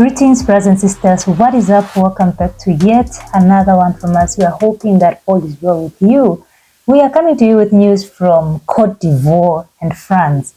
Greetings, brothers and sisters. What is up? Welcome back to yet another one from us. We are hoping that all is well with you. We are coming to you with news from Cote d'Ivoire and France.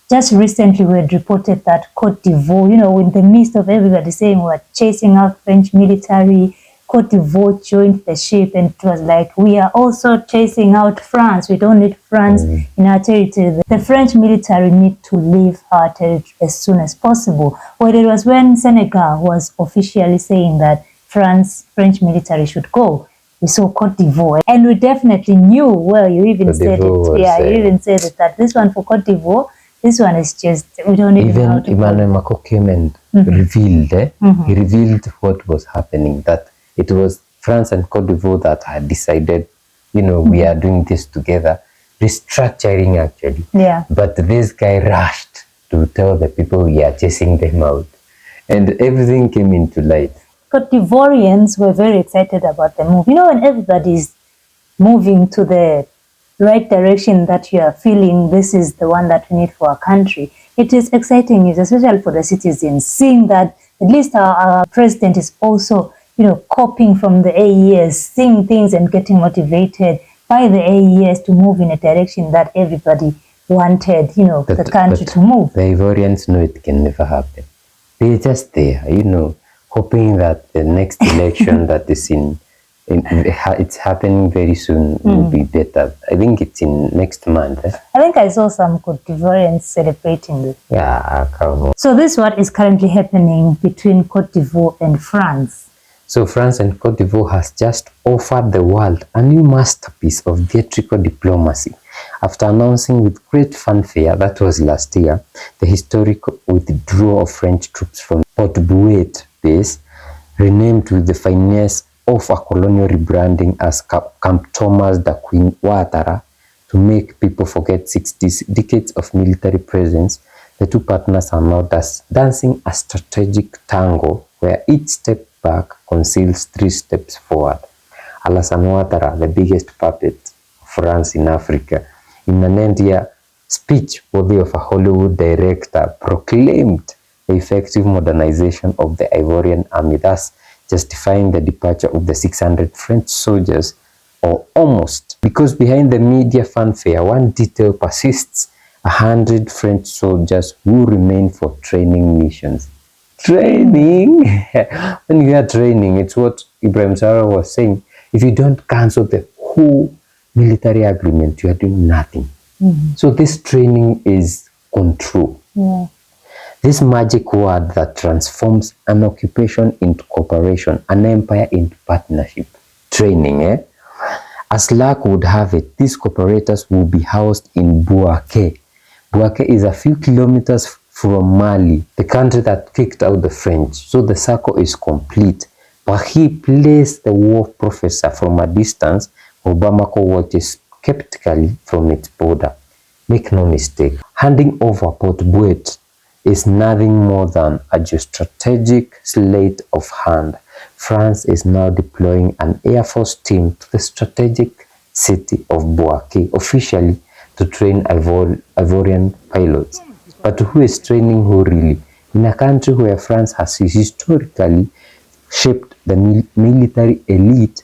Just recently, we had reported that Cote d'Ivoire, in the midst of everybody saying we're chasing out French military, Cote d'Ivoire joined the ship, and it was like, we are also chasing out France. We don't need France in our territory. The French military need to leave our territory as soon as possible. Well, it was when Senegal was officially saying that French military should go. We saw Cote d'Ivoire, and we definitely knew, well, you even said it. Yeah, you even said it, that this one for Cote d'Ivoire, this one is just, we don't even know how to Emmanuel Macron came and revealed, he revealed what was happening, that it was France and Cote d'Ivoire that had decided, we are doing this together, restructuring actually. Yeah. But this guy rushed to tell the people we are chasing them out, and everything came into light. Cote d'Ivoirians were very excited about the move. When everybody's moving to the right direction, that you are feeling this is the one that we need for our country, it is exciting news, especially for the citizens, seeing that at least our president is also copying from the AES, seeing things and getting motivated by the AES to move in a direction that everybody wanted, the country to move. The Ivorians know it can never happen. They're just there, hoping that the next election that is it's happening very soon will be better. I think it's in next month. I think I saw some Cote d'Ivoirians celebrating this. Yeah, come on. So this is what is currently happening between Cote d'Ivoire and France. So France and Cote d'Ivoire has just offered the world a new masterpiece of theatrical diplomacy after announcing with great fanfare, that was last year, the historic withdrawal of French troops from Port Bouet base, renamed with the finesse of a colonial rebranding as Camp Thomas da Queen Ouattara to make people forget 60 decades of military presence. The two partners are now dancing a strategic tango where each step back conceals 3 steps forward. Alassane Ouattara, the biggest puppet of France in Africa, in an end-year speech worthy of a Hollywood director, proclaimed the effective modernization of the Ivorian army, thus justifying the departure of the 600 French soldiers, or almost, because behind the media fanfare, one detail persists: 100 French soldiers who remain for training missions. Training? When you are training, it's what Ibrahim Traoré was saying. If you don't cancel the whole military agreement, you are doing nothing. So this training is control. Yeah. This magic word that transforms an occupation into cooperation, an empire into partnership. Training, As luck would have it, these cooperators will be housed in Bouaké. Bouaké is a few kilometers from Mali, the country that kicked out the French. So the circle is complete. But he plays the war professor from a distance, while Bamako watches skeptically from its border. Make no mistake, handing over Port Bouet is nothing more than a geostrategic sleight of hand. France is now deploying an Air Force team to the strategic city of Bouaké, officially to train Ivorian pilots. But who is training who really? In a country where France has historically shaped the military elite,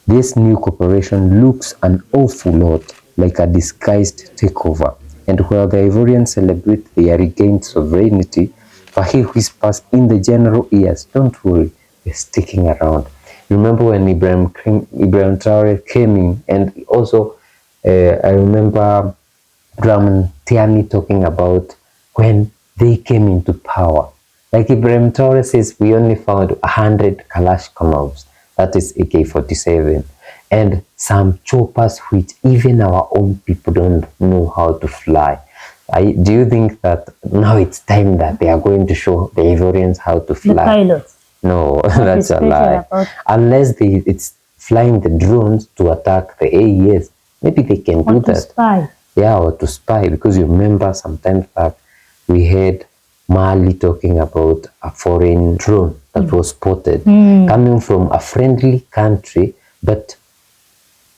this new cooperation looks an awful lot like a disguised takeover. And while the Ivorians celebrate their regained sovereignty, Fahir whispers in the general ears, don't worry, we're sticking around. Remember when Ibrahim Traoré came in, and also I remember Dramani Tiani talking about when they came into power. Like Ibrahim Traoré says, we only found 100 Kalashnikovs, that is AK-47, and some choppers which even our own people don't know how to fly. Do you think that now it's time that they are going to show the Ivorians how to fly? The pilots? No, that's a lie. Unless it's flying the drones to attack the AES, maybe they can do that. To spy. Yeah, or to spy, because you remember sometimes back we heard Mali talking about a foreign drone that was spotted coming from a friendly country, but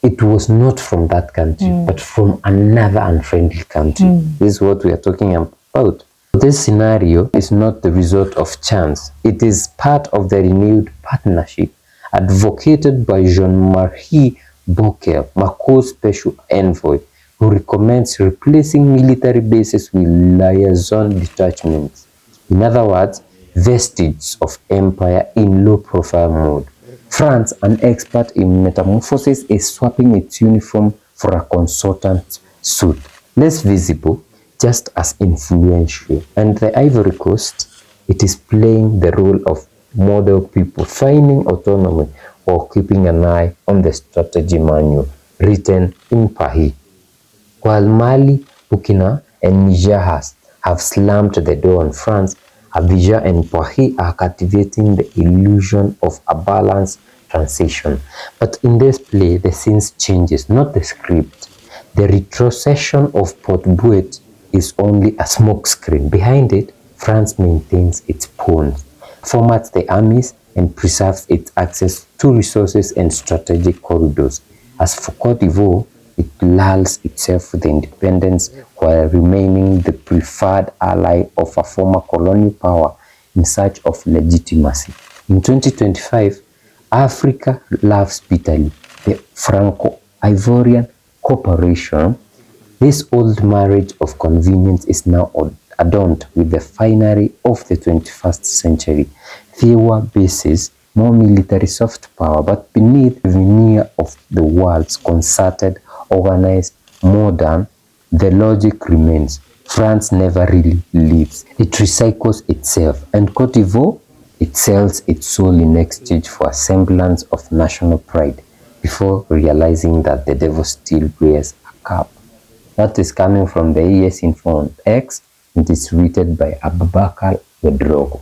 it was not from that country, but from another unfriendly country. This is what we are talking about. This scenario is not the result of chance. It is part of the renewed partnership advocated by Jean-Marie Bockel, Macron's special envoy, who recommends replacing military bases with liaison detachments. In other words, vestiges of empire in low-profile mode. France, an expert in metamorphosis, is swapping its uniform for a consultant suit, less visible, just as influential. And the Ivory Coast, it is playing the role of model people, finding autonomy or keeping an eye on the strategy manual written in Paris. While Mali, Burkina, and Niger have slammed the door on France, Abidjan and Paris are cultivating the illusion of a balanced transition. But in this play, the scenes changes, not the script. The retrocession of Port Bouet is only a smokescreen. Behind it, France maintains its pawns, formats the armies, and preserves its access to resources and strategic corridors. As for Cote d'Ivoire, it lulls itself with independence while remaining the preferred ally of a former colonial power in search of legitimacy. In 2025, Africa loves bitterly the Franco-Ivorian cooperation. This old marriage of convenience is now adorned with the finery of the 21st century. Fewer bases, more military soft power, but beneath the veneer of the world's concerted, organized, modern, the logic remains. France never really leaves. It recycles itself, and Cote d'Ivoire, it sells its soul in exchange for a semblance of national pride before realizing that the devil still wears a cap. That is coming from the ES Info on X. It is written by Abubakar Wedrogo.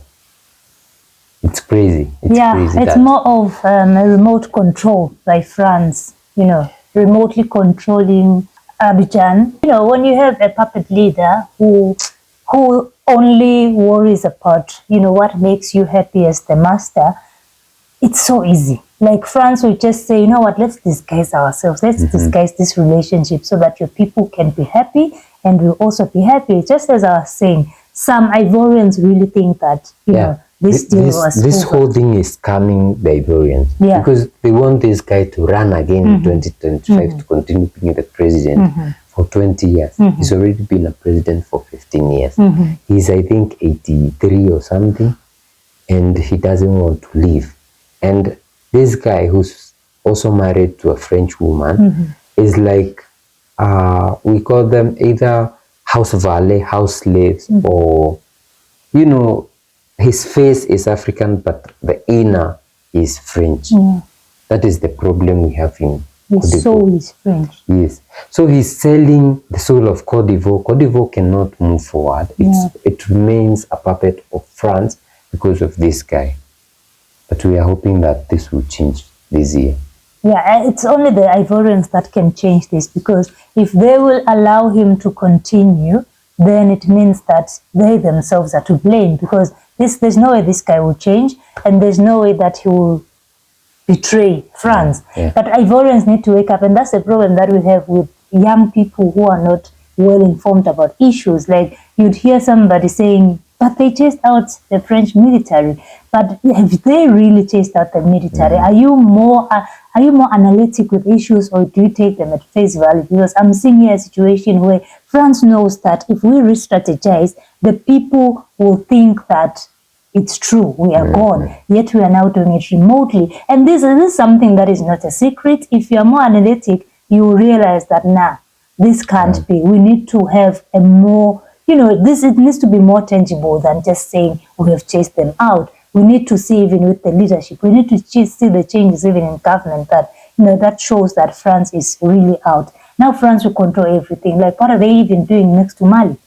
It's crazy. It's more of remote control by France, remotely controlling Abidjan. When you have a puppet leader who only worries about, what makes you happy as the master, it's so easy. Like France will just say, let's disguise ourselves. Let's disguise this relationship so that your people can be happy and we'll also be happy. Just as I was saying, some Ivorians really think that, this whole thing is scamming the Ivorians. Yeah. Because they want this guy to run again in 2025 to continue being the president for 20 years. He's already been a president for 15 years. He's, I think, 83 or something, and he doesn't want to leave. And this guy, who's also married to a French woman, is like, we call them either house valet, house slaves, or, his face is African, but the inner is French. That is the problem we have in Cote d'Ivoire. His soul is French. Yes. So he's selling the soul of Cote d'Ivoire. Cote d'Ivoire cannot move forward. It remains a puppet of France because of this guy. But we are hoping that this will change this year. Yeah, it's only the Ivorians that can change this, because if they will allow him to continue, then it means that they themselves are to blame, because there's no way this guy will change, and there's no way that he will betray France. But Ivorians need to wake up, and that's the problem that we have with young people who are not well informed about issues. Like, you'd hear somebody saying, but they chased out the French military. But have they really chased out the military? Are you more analytic with issues, or do you take them at face value? Because I'm seeing here a situation where France knows that if we re-strategize, the people will think that it's true, we are gone, yet we are now doing it remotely. And this is something that is not a secret. If you are more analytic, you will realize that, this can't be. We need to have a more, it needs to be more tangible than just saying we have chased them out. We need to see, even with the leadership, we need to see the changes even in government, that, that shows that France is really out. Now France will control everything. Like, what are they even doing next to Mali?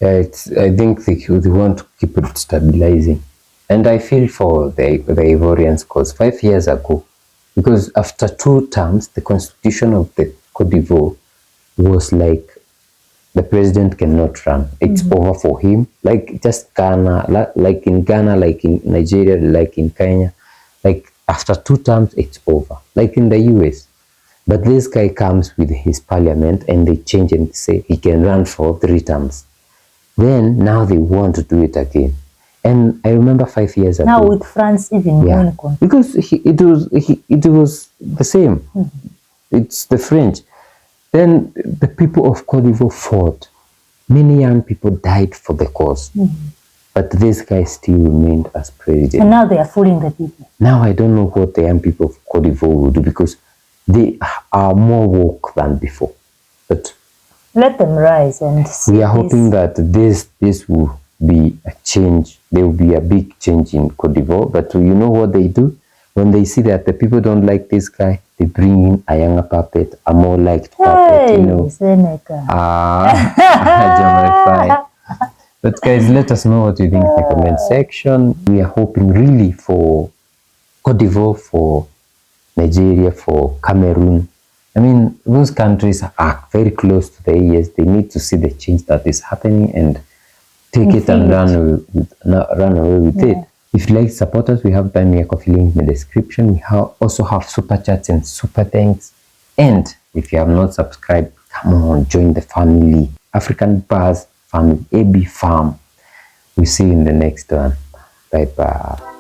I think they want to keep it stabilizing. And I feel for the Ivorians, because 5 years ago, because after 2 terms, the constitution of the Cote d'Ivoire was like, the president cannot run. It's over for him. Like just Ghana, like in Ghana, like in Nigeria, like in Kenya. Like after 2 terms, it's over. Like in the US. But this guy comes with his parliament and they change and say he can run for 3 terms. Then now they want to do it again. And I remember 5 years ago. Now with France even going on. Because it was the same. It's the French. Then the people of Cote d'Ivoire fought. Many young people died for the cause. But this guy still remained as president. And now they are fooling the people. Now I don't know what the young people of Cote d'Ivoire will do, because they are more woke than before. But let them rise and see. We are hoping that this will be a change. There will be a big change in Cote d'Ivoire. But you know what they do? When they see that the people don't like this guy, they bring in a younger puppet, a more liked puppet, you know. Seneca. But guys, let us know what you think in the comment section. We are hoping really for Cote d'Ivoire, for Nigeria, for Cameroon. I mean, those countries are very close to the AES. They need to see the change that is happening and take it and run away with it. If you like to support us, we have Buy Me a Coffee link in the description. We also have super chats and super thanks. And if you have not subscribed, come on, join the family. African Buzz Family, AB Farm. We see you in the next one. Bye bye.